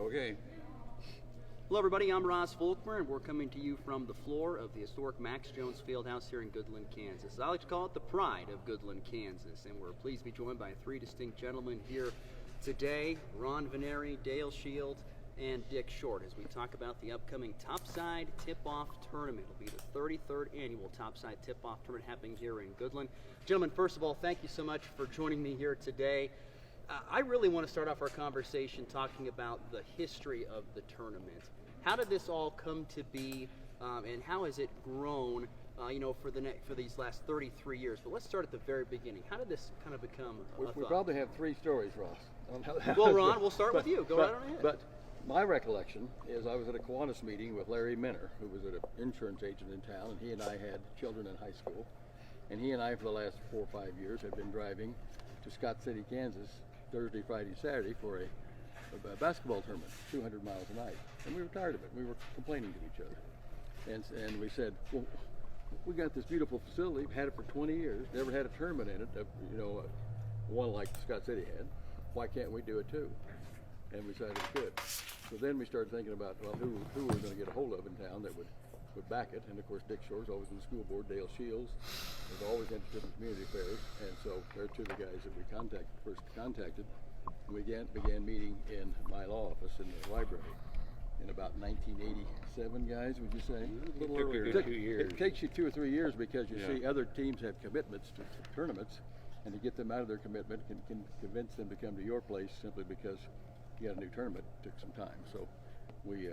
Okay. Hello everybody, I'm Ross Volkmer, and we're coming to you from the floor of the historic Max Jones Fieldhouse here in Goodland, Kansas. I like to call it the pride of Goodland, Kansas, and we're pleased to be joined by three distinct gentlemen here today, Ron Veneri, Dale Shield, and Dick Short, as we talk about the upcoming Topside Tip-Off Tournament. It'll be the 33rd annual Topside Tip-Off Tournament happening here in Goodland. Gentlemen, first of all, thank you so much for joining me here today. I really want to start off our conversation talking about the history of the tournament. How did this all come to be, and how has it grown, for these last 33 years? But let's start at the very beginning. How did this kind of become a We probably have three stories, Ross. Well, Ron, we'll start with you. Go right on ahead. But my recollection is I was at a Kiwanis meeting with Larry Minner, who was an insurance agent in town, and he and I had children in high school. And he and I, for the last 4 or 5 years, have been driving to Scott City, Kansas, Thursday, Friday, Saturday for a basketball tournament, 200 miles a night. And we were tired of it. We were complaining to each other. And we said, well, we got this beautiful facility, had it for 20 years, never had a tournament in it, one like Scott City had. Why can't we do it too? And we decided we could. So then we started thinking about, well, who we were going to get a hold of in town that would back it. And of course, Dick Shore's always in the school board. Dale Shields was always interested in community affairs. And so they're two of the guys that we first contacted. And we began meeting in my law office in the library in about 1987, guys, would you say? A little earlier. It took 2 years. It takes you 2 or 3 years because you see other teams have commitments to tournaments, and to get them out of their commitment can convince them to come to your place simply because you got a new tournament. It took some time. So we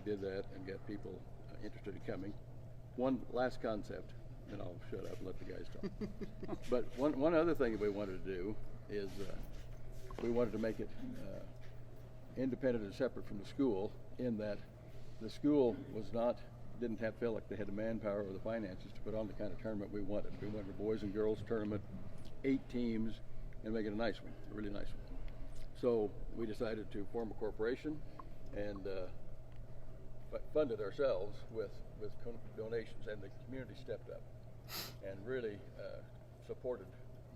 did that and got people interested in coming. One last concept, and I'll shut up and let the guys talk. But one other thing that we wanted to do is we wanted to make it independent and separate from the school, in that the school didn't feel like they had the manpower or the finances to put on the kind of tournament we wanted. We wanted a boys and girls tournament, 8 teams, and make it a nice one, a really nice one. So we decided to form a corporation and fund it ourselves with donations, and the community stepped up and really supported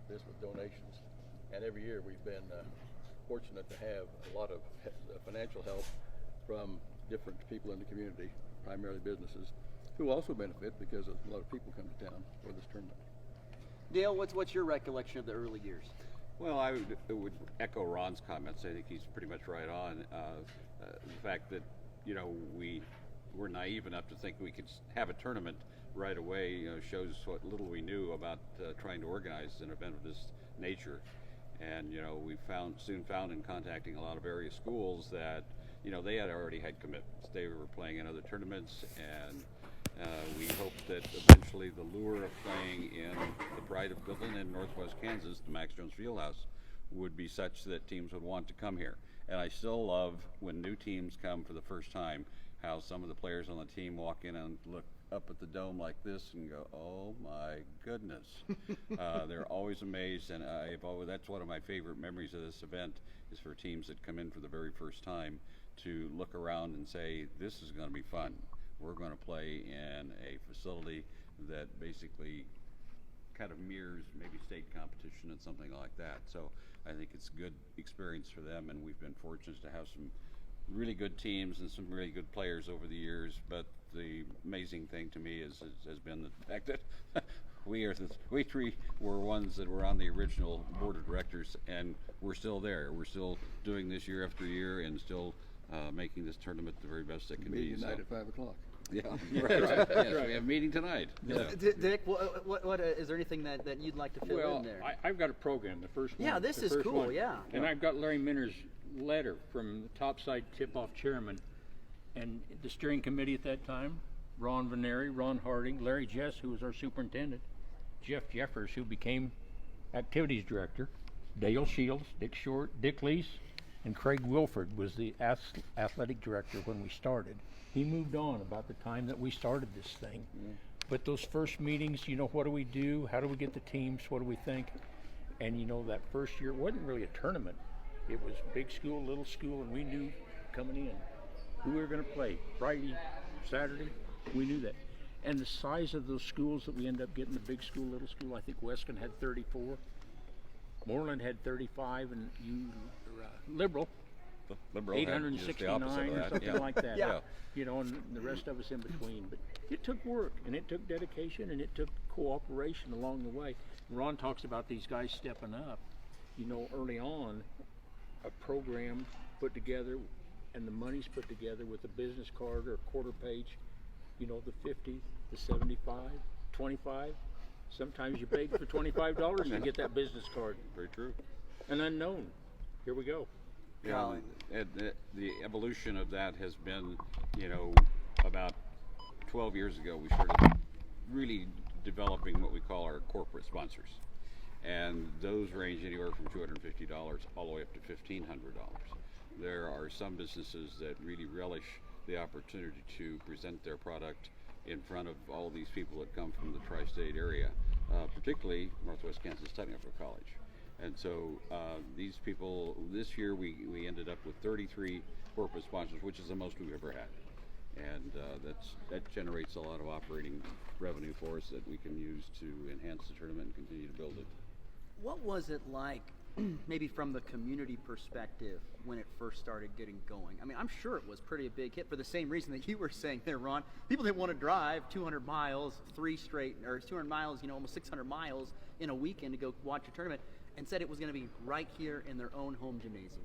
this with donations. And every year we've been fortunate to have a lot of financial help from different people in the community, primarily businesses, who also benefit because a lot of people come to town for this tournament. Dale, what's your recollection of the early years? Well, I would echo Ron's comments. I think he's pretty much right on. The fact that, we were naive enough to think we could have a tournament right away, shows what little we knew about trying to organize an event of this nature. And we soon found in contacting a lot of area schools that they had already had commitments. They were playing in other tournaments, and we hoped that eventually the lure of playing in the pride of Goodland in Northwest Kansas, the Max Jones Fieldhouse, would be such that teams would want to come here. And I still love when new teams come for the first time, how some of the players on the team walk in and look up at the dome like this and go, oh my goodness. They're always amazed, and that's one of my favorite memories of this event, is for teams that come in for the very first time to look around and say, this is going to be fun. We're going to play in a facility that basically kind of mirrors maybe state competition and something like that. So I think it's a good experience for them, and we've been fortunate to have some really good teams and some really good players over the years. But the amazing thing to me has been the fact that we three were ones that were on the original board of directors, and we're still there. We're still doing this year after year, and still making this tournament the very best it can be. Tonight at 5 o'clock. Yeah, right. Yes, right. We have a meeting tonight. Yeah. Dick, what is there anything that you'd like to fill in there? Well, I've got a program, the first one. Yeah, this is cool, one. Yeah. And I've got Larry Minner's letter from the Topside Tip-Off Chairman and the steering committee at that time, Ron Veneri, Ron Harding, Larry Jess, who was our superintendent, Jeff Jeffers, who became activities director, Dale Shields, Dick Short, Dick Lease, and Craig Wilford was the athletic director when we started. He moved on about the time that we started this thing. But those first meetings, what do we do? How do we get the teams? What do we think? And that first year, it wasn't really a tournament. It was big school, little school, and we knew coming in who we were going to play. Friday, Saturday, we knew that. And the size of those schools that we ended up getting, the big school, little school, I think Weston had 34. Moreland had 35, and Liberal Liberal had just the opposite 869 of or that, something yeah. like that. Yeah. You know, and the rest of us in between. But it took work, and it took dedication, and it took cooperation along the way. Ron talks about these guys stepping up. You know, early on, a program put together, and the money's put together with a business card or a quarter page. You know, the 50, the 75, 25. Sometimes you paid for $25 to get that business card. Very true. An unknown. Here we go. Yeah, Colin. and the evolution of that has been, you know, about 12 years ago, we started really developing what we call our corporate sponsors. And those range anywhere from $250 all the way up to $1,500. There are some businesses that really relish the opportunity to present their product in front of all these people that come from the tri-state area, particularly Northwest Kansas Technical College. And so these people, this year we ended up with 33 corporate sponsors, which is the most we've ever had. And that generates a lot of operating revenue for us that we can use to enhance the tournament and continue to build it. What was it like, maybe from the community perspective, when it first started getting going? I mean, I'm sure it was pretty a big hit for the same reason that you were saying there, Ron. People didn't want to drive 200 miles, 200 miles, you know, almost 600 miles in a weekend to go watch a tournament, and said it was going to be right here in their own home gymnasium.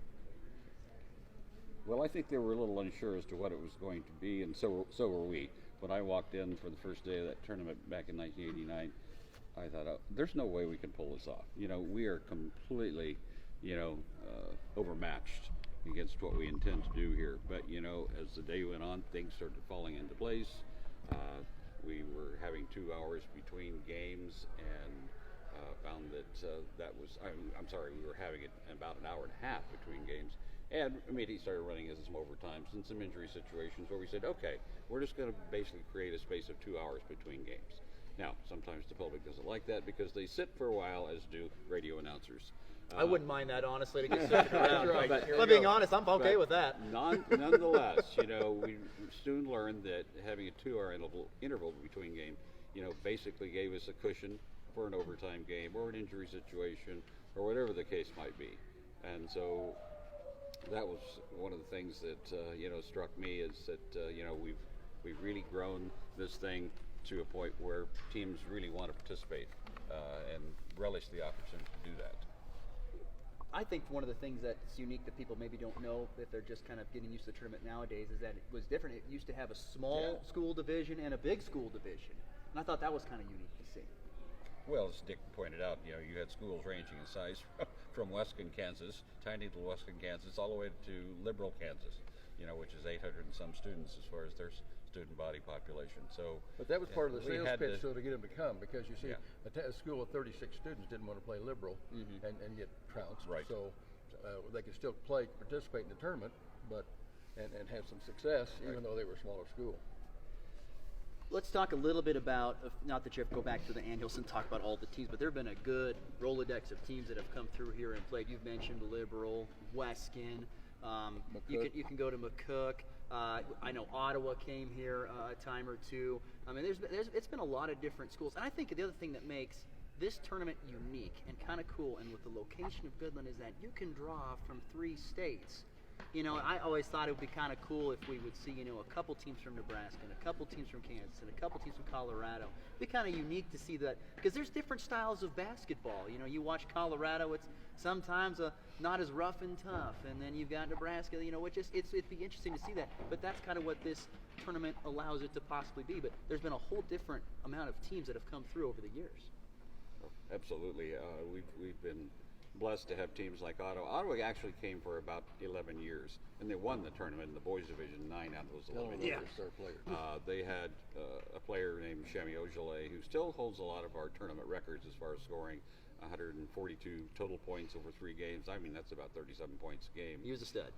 Well, I think they were a little unsure as to what it was going to be, and so were we. When I walked in for the first day of that tournament back in 1989, I thought, oh, there's no way we can pull this off. You know, we are completely, you know, overmatched against what we intend to do here. But, you know, as the day went on, things started falling into place. We were having 2 hours between games and found that we were having it about an hour and a half between games. And immediately started running into some overtimes and some injury situations where we said, okay, we're just going to basically create a space of 2 hours between games. Now, sometimes the public doesn't like that because they sit for a while, as do radio announcers. I wouldn't mind that, honestly, to get circled around. right. But Here if we I'm being go. honest, I'm okay But with that. Nonetheless, you know, we soon learned that having a 2-hour interval between games, you know, basically gave us a cushion for an overtime game or an injury situation or whatever the case might be. And so that was one of the things that you know, struck me is that you know, we've really grown this thing to a point where teams really want to participate and relish the opportunity to do that. I think one of the things that's unique that people maybe don't know if they're just kind of getting used to the tournament nowadays is that it was different. It used to have a small school division and a big school division. And I thought that was kind of unique to see. Well, as Dick pointed out, you know, you had schools ranging in size from Weston, Kansas, tiny little Weston, Kansas, all the way to Liberal, Kansas, you know, which is 800 and some students as far as their student body population. So, But that was part of the we sales had pitch, so to get them to come, because you see, Yeah. a school of 36 students didn't want to play Liberal and get trounced. Right. So they could still participate in the tournament, but and have some success, even though they were a smaller school. Let's talk a little bit about, not that you have to go back to the annuals and talk about all the teams, but there have been a good Rolodex of teams that have come through here and played. You've mentioned Liberal, Weskin, you can go to McCook. I know Ottawa came here a time or two. I mean, it's been a lot of different schools. And I think the other thing that makes this tournament unique and kind of cool, and with the location of Goodland, is that you can draw from 3 states. You know, I always thought it would be kind of cool if we would see, you know, a couple teams from Nebraska and a couple teams from Kansas and a couple teams from Colorado. It'd be kind of unique to see that, because there's different styles of basketball. You know, you watch Colorado, it's sometimes not as rough and tough, and then you've got Nebraska, you know, it'd be interesting to see that. But that's kind of what this tournament allows it to possibly be. But there's been a whole different amount of teams that have come through over the years. Absolutely. We've been blessed to have teams like Ottawa. Ottawa actually came for about 11 years, and they won the tournament in the boys division 9 out of those 11 years. Star player. They had a player named Shami Ojale, who still holds a lot of our tournament records as far as scoring 142 total points over 3 games. I mean, that's about 37 points a game. He was a stud.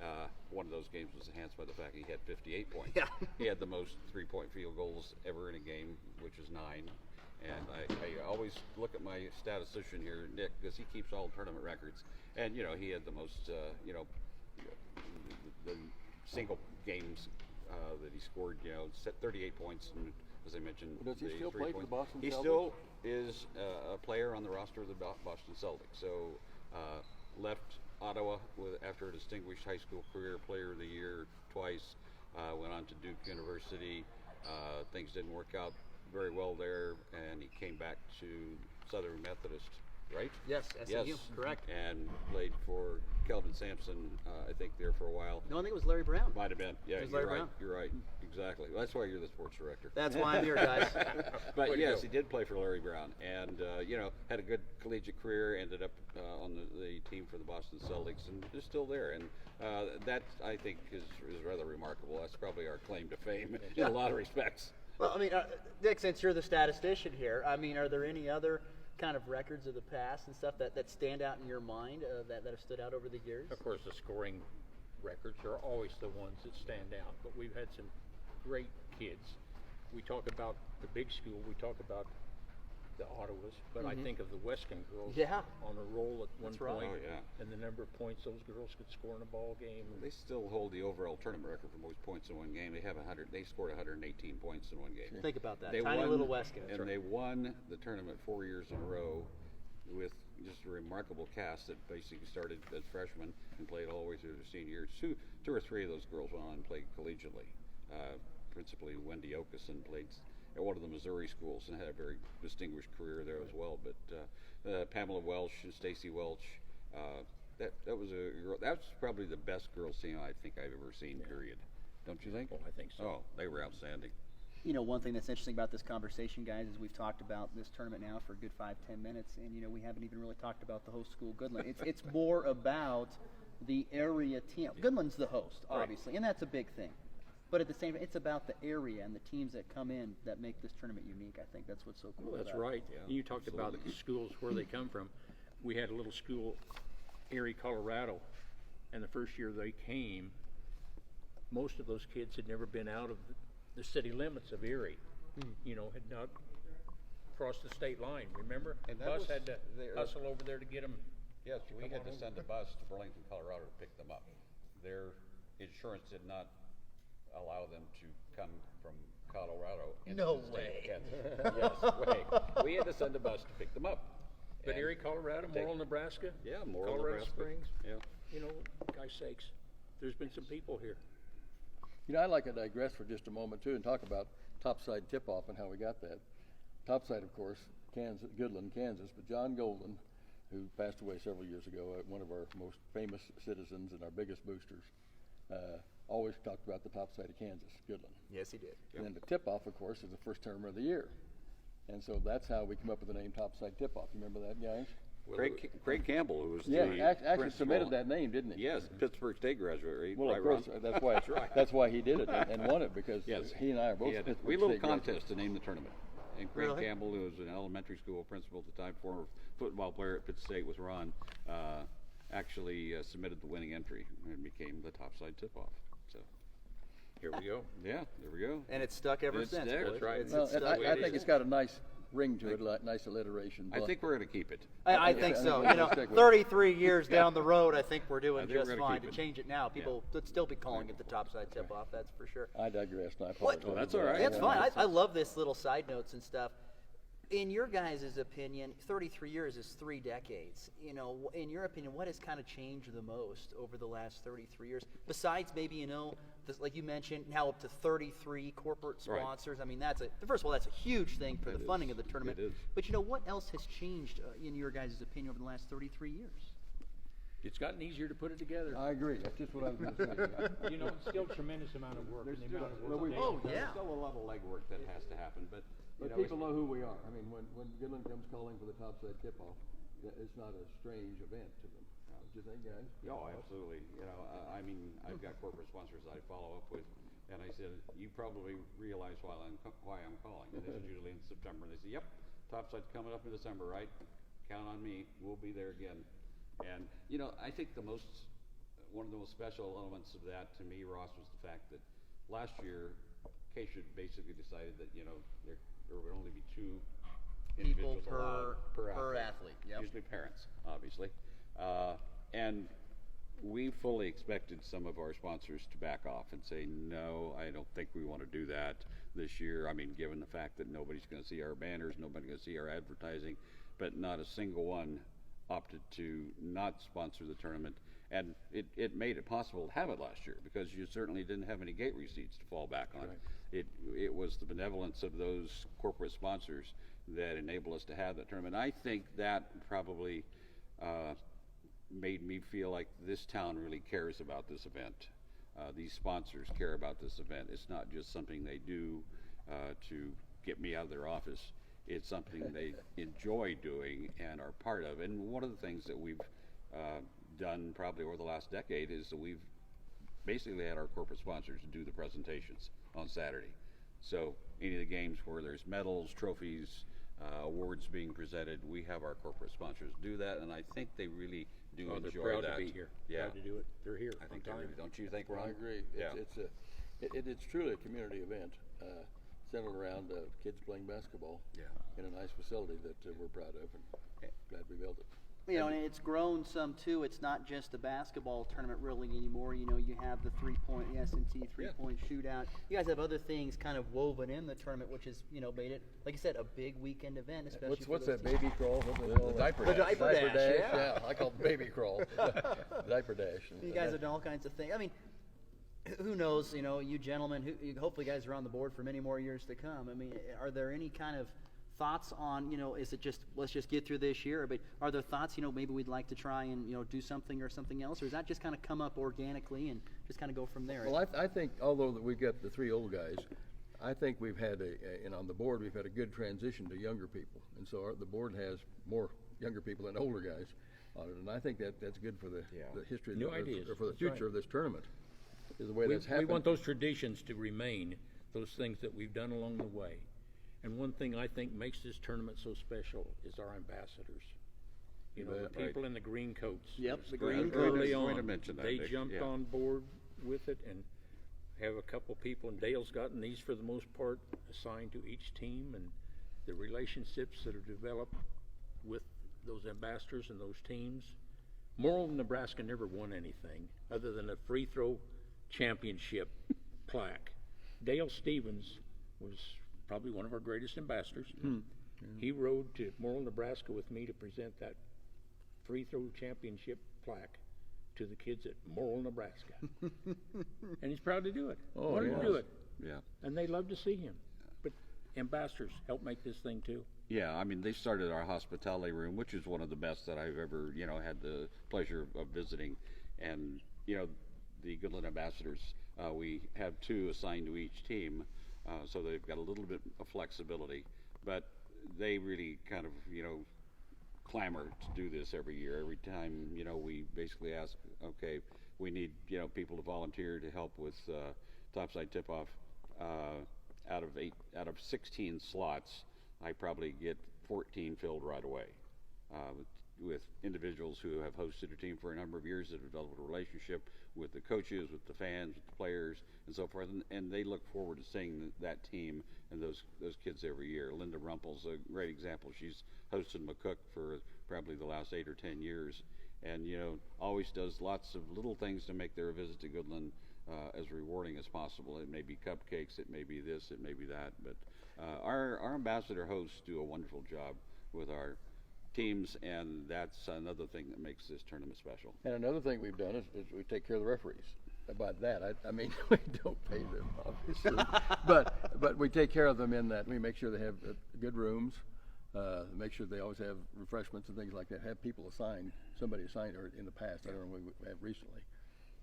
One of those games was enhanced by the fact he had 58 points. Yeah. He had the most 3-point field goals ever in a game, which is 9. And I always look at my statistician here, Nick, because he keeps all tournament records. And, you know, he had the most, you know, the single games that he scored, you know, set 38 points. And as I mentioned, Does he still play for the Boston He Celtics? still is a player on the roster of the Boston Celtics. So left Ottawa after a distinguished high school career, player of the year twice. Went on to Duke University. Things didn't work out very well there, and he came back to Southern Methodist, right? Yes, SMU, Yes, correct. and played for Kelvin Sampson, I think, there for a while. No, I think it was Larry Brown. Might have been. Yeah, It was you're Larry right. Brown. You're right. Exactly. That's why you're the sports director. That's why I'm here, guys. But Way to yes, go. he did play for Larry Brown, and had a good collegiate career. Ended up on the team for the Boston Celtics, and is still there. And that, I think, is rather remarkable. That's probably our claim to fame in a lot of respects. Well, I mean, Dick, since you're the statistician here, I mean, are there any other kind of records of the past and stuff that stand out in your mind that have stood out over the years? Of course, the scoring records are always the ones that stand out, but we've had some great kids. We talk about the big school, we talk about the Ottawas, but I think of the Wescan girls Yeah. on a roll at one That's right. point, Oh, yeah. and the number of points those girls could score in a ball game. They still hold the overall tournament record for most points in one game. They have 100. They scored 118 points in one game. Think about that. They Tiny won, little Wescan. and they won the tournament 4 years in a row with just a remarkable cast that basically started as freshmen and played all the way through their senior years. Two or three of those girls went on and played collegiately. Principally, Wendy Okeson played at one of the Missouri schools and had a very distinguished career there as well. But Pamela Welsh and Stacy Welch, that's probably the best girls team I think I've ever seen. Period. Don't you think? Oh, I think so. Oh, they were outstanding. You know, one thing that's interesting about this conversation, guys, is we've talked about this tournament now for a good 5-10 minutes, and you know, we haven't even really talked about the host school, Goodland. It's more about the area team. Goodland's the host, obviously, and that's a big thing. But at the same time, it's about the area and the teams that come in that make this tournament unique. I think that's what's so cool. Well, that's about it. right. Yeah, You talked about the schools where they come from. We had a little school, Erie, Colorado, and the first year they came, most of those kids had never been out of the city limits of Erie. You know, had not crossed the state line. Remember? And that Bus was had to their- hustle over there to get them. Yes, we had to send a bus to Burlington, Colorado to pick them up. Their insurance did not allow them to come from Colorado into No the state way. of Kansas. Yes, way. We had to send a bus to pick them up. But And Erie, Colorado, take- Morrill, Nebraska, Yeah, Morrill, Colorado Nebraska. Springs. Yeah. You know, guys' sakes, there's been some people here. You know, I'd like to digress for just a moment too and talk about Topside Tip-Off and how we got that. Topside, of course, Kansas, Goodland, Kansas, but John Golden, who passed away several years ago, one of our most famous citizens and our biggest boosters, always talked about the Topside of Kansas, Goodland. Yes, he did. And then the tip-off, of course, is the first tournament of the year. And so that's how we come up with the name Topside Tip-Off. You remember that, guys? Craig Campbell, who was Yeah, the actually principal. submitted that name, didn't he? Yes, Pittsburgh State graduate, right? Well, Right, of course, Ron? that's why. That's right. That's why he did it and won it, because Yes. he and I are both. We had Pittsburgh a little State graduates. contest to name the tournament. And Craig Really? Campbell, who was an elementary school principal at the time, former football player at Pitt State with Ron, actually submitted the winning entry and became the Topside Tip-Off. So, Here we go. yeah, there we go. And it's stuck ever It's since. stuck, boys. that's right. It's Well, stuck. I think it's got a nice ring to it, nice alliteration. I think we're going to keep it. I think I so. think You know, we'll stick with it. 33 years down the road, I think we're doing I think we're just gonna fine. keep To it. change it now, people would still be calling it the Topside Tip-Off. That's for sure. I digress. And I What? apologize. Oh, that's all right. It's fine. I love this little side notes and stuff. In your guys' opinion, 33 years is 3 decades. You know, in your opinion, what has kind of changed the most over the last 33 years? Besides maybe, you know, this, like you mentioned, now up to 33 corporate Right. sponsors. I mean, first of all, that's a huge thing for the It funding is. of the tournament. It is. But you know, what else has changed in your guys' opinion over the last 33 years? It's gotten easier to put it together. I agree. That's just what I was going to say. You know, it's still a tremendous amount of work. And the amount of work we- they Oh, do. yeah. There's still a lot of legwork that has to happen, but you But know, people know who we are. I mean, when Goodland comes calling for the Topside Tip-Off, it's not a strange event to them. Don't you think, guys? Oh, absolutely. You know, I mean, I've got corporate sponsors I follow up with, and I said, you probably realize why I'm calling. And this is usually in September. And they say, yep, Topside's coming up in December, right? Count on me. We'll be there again. And you know, I think one of the most special elements of that to me, Ross, was the fact that last year, Keisha basically decided that there would only be 2 People individuals allowed per athlete. Yep. Usually parents, obviously. And we fully expected some of our sponsors to back off and say, no, I don't think we want to do that this year. I mean, given the fact that nobody's going to see our banners, nobody's going to see our advertising, but not a single one opted to not sponsor the tournament. And it made it possible to have it last year because you certainly didn't have any gate receipts to fall back on. Right. It was the benevolence of those corporate sponsors that enabled us to have that tournament. I think that probably made me feel like this town really cares about this event. These sponsors care about this event. It's not just something they do to get me out of their office. It's something they enjoy doing and are part of. And one of the things that we've done probably over the last decade is that we've basically had our corporate sponsors do the presentations on Saturday. So any of the games where there's medals, trophies, awards being presented, we have our corporate sponsors do that, and I think they really do enjoy They're proud that. to be here. Yeah, Proud to do it. They're here. I think on they time. really, don't you think, Ron? I agree. Yeah. It's truly a community event, centered around kids playing basketball. Yeah. In a nice facility that we're proud of, and glad we built it. You know, and it's grown some too. It's not just a basketball tournament really anymore. You know, you have the the S&T three-point shootout. You guys have other things kind of woven in the tournament, which has, you know, made it, like you said, a big weekend event, especially What's for that those baby crawl? What do they call The that? diaper The dash. diaper dash, yeah. Yeah, I call it baby crawl. Diaper dash. You guys have done all kinds of things. I mean, who knows, you know, you gentlemen, hopefully you guys are on the board for many more years to come. I mean, are there any kind of thoughts on, you know, is it just, let's just get through this year, but are there thoughts, you know, maybe we'd like to try and, you know, do something or something else, or does that just kind of come up organically and just kind of go from there? Well, I think although that we've got the three old guys, I think we've had and on the board we've had a good transition to younger people, and so the board has more younger people than older guys on it, and I think that's good for the history, New or ideas. for the That's future right. of this tournament. Is the way We that's happened. want those traditions to remain, those things that we've done along the way. And one thing I think makes this tournament so special is our ambassadors. You know, the Right. people in the green coats. Yep, the Great. green Early Way to on, mention that, they Dick. jumped Yeah. on board with it and have a couple people, and Dale's gotten these for the most part assigned to each team, and the relationships that are developed with those ambassadors and those teams. Morrill, Nebraska never won anything other than a free throw championship plaque. Dale Stevens was probably one of our greatest ambassadors. He rode to Morrill, Nebraska with me to present that free throw championship plaque to the kids at Morrill, Nebraska. And he's proud to do it. Oh, Wanted to yes. do it. Yeah. And they love to see him. But ambassadors help make this thing too. Yeah, I mean, they started our hospitality room, which is one of the best that I've ever, you know, had the pleasure of visiting. And, you know, the Goodland ambassadors, we have 2 assigned to each team, so they've got a little bit of flexibility. But they really kind of, you know, clamor to do this every year. Every time, you know, we basically ask, okay, we need, you know, people to volunteer to help with Topside Tip-Off. Out of 16 slots, I probably get 14 filled right away, with individuals who have hosted a team for a number of years that have developed a relationship with the coaches, with the fans, with the players, and so forth, and they look forward to seeing that team and those kids every year. Linda Rumpel's a great example. She's hosted McCook for probably the last 8 or 10 years, and, you know, always does lots of little things to make their visit to Goodland as rewarding as possible. It may be cupcakes, it may be this, it may be that, but our ambassador hosts do a wonderful job with our teams, and that's another thing that makes this tournament special. And another thing we've done is we take care of the referees. About that, I mean, we don't pay them, obviously, but we take care of them in that we make sure they have good rooms, make sure they always have refreshments and things like that. Have people assigned, somebody assigned, or in the past, I don't know, we have recently.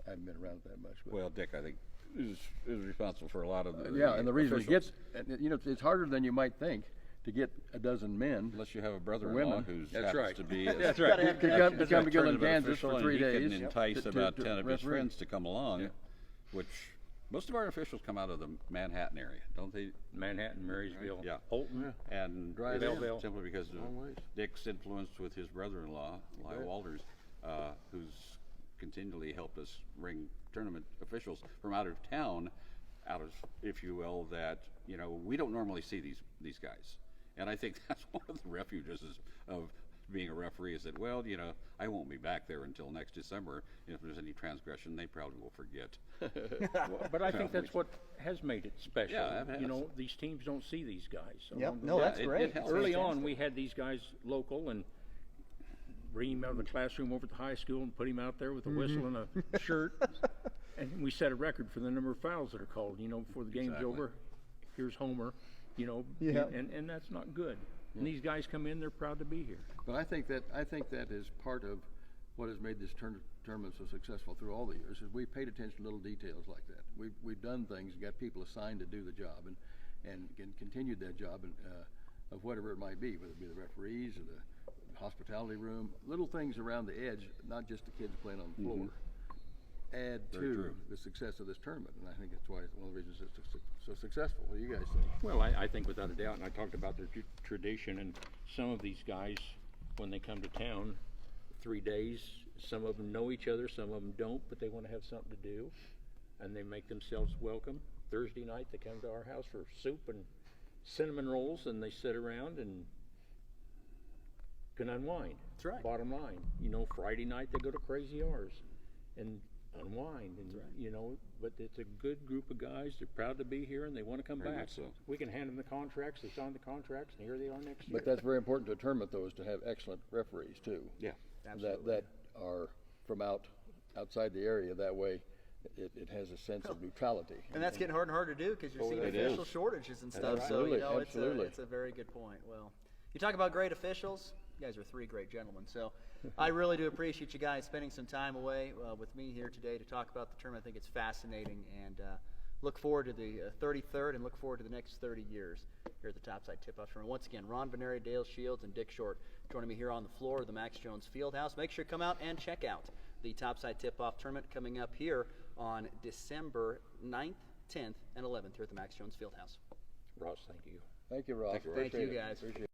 I haven't been around that much. But. Well, Dick, I think, is responsible for a lot of the Yeah, and the reason it officials. gets, you know, it's harder than you might think to get a dozen men. Unless you have a brother-in-law women. who's That's happens right. to be That's a right. To come to Goodland, tournament Kansas official, for and 3 he days. can entice about 10 of his referee. friends to come along, which most of our officials come out of the Manhattan area, don't they? Manhattan, Marysville, Yeah. Holton. And Drive it's in. Belleville. simply because Long of ways. Dick's influence with his brother-in-law, Lyle Walters, who's continually helped us bring tournament officials from out of town, if you will, that, you know, we don't normally see these guys. And I think that's one of the refuges of being a referee, is that, well, you know, I won't be back there until next December. If there's any transgression, they probably will forget. But I think that's what has made it special. Yeah, it has. You know, these teams don't see these guys. Yep. along the No, way. that's it great. helps. Early Fantastic. on, we had these guys local, and bring him out of the classroom over at the high school and put him out there with a whistle and a shirt. And we set a record for the number of fouls that are called, before the game's over. Here's Homer, and that's not good. And these guys come in, they're proud to be here. But I think that is part of what has made this tournament so successful through all the years. Is we paid attention to little details like that. We've done things, got people assigned to do the job, and continued that job of whatever it might be, whether it be the referees or the hospitality room, little things around the edge, not just the kids playing on the floor, add to the success of this tournament. And I think that's why it's one of the reasons it's so successful. What do you guys think? Well, I think without a doubt, and I talked about their tradition, and some of these guys, when they come to town, 3 days, some of them know each other, some of them don't, but they want to have something to do, and they make themselves welcome. Thursday night, they come to our house for soup and cinnamon rolls, and they sit around and can unwind. That's right. Bottom line, Friday night they go to Crazy R's and unwind, and but it's a good group of guys. They're proud to be here, and they want to come Very back. much so. We can hand them the contracts. They sign the contracts, and here they are next year. But that's very important to a tournament, though, is to have excellent referees too. Yeah. Absolutely. That are from outside the area. That way, it has a sense of neutrality. And that's getting harder and harder to do because you're seeing it official is. shortages and stuff. Absolutely, So absolutely. it's a very good point. Well, you talk about great officials. You guys are three great gentlemen. So I really do appreciate you guys spending some time away with me here today to talk about the tournament. I think it's fascinating, and look forward to the 33rd and look forward to the next 30 years here at the Topside Tip-Off Tournament. Once again, Ron Veneri, Dale Shields, and Dick Short joining me here on the floor of the Max Jones Fieldhouse. Make sure to come out and check out the Topside Tip-Off Tournament coming up here on December 9th, 10th, and 11th here at the Max Jones Fieldhouse. Ross, thank you. Thank you, Ross. Thank you, Ross. Thank you, Appreciate it. guys. Appreciate it.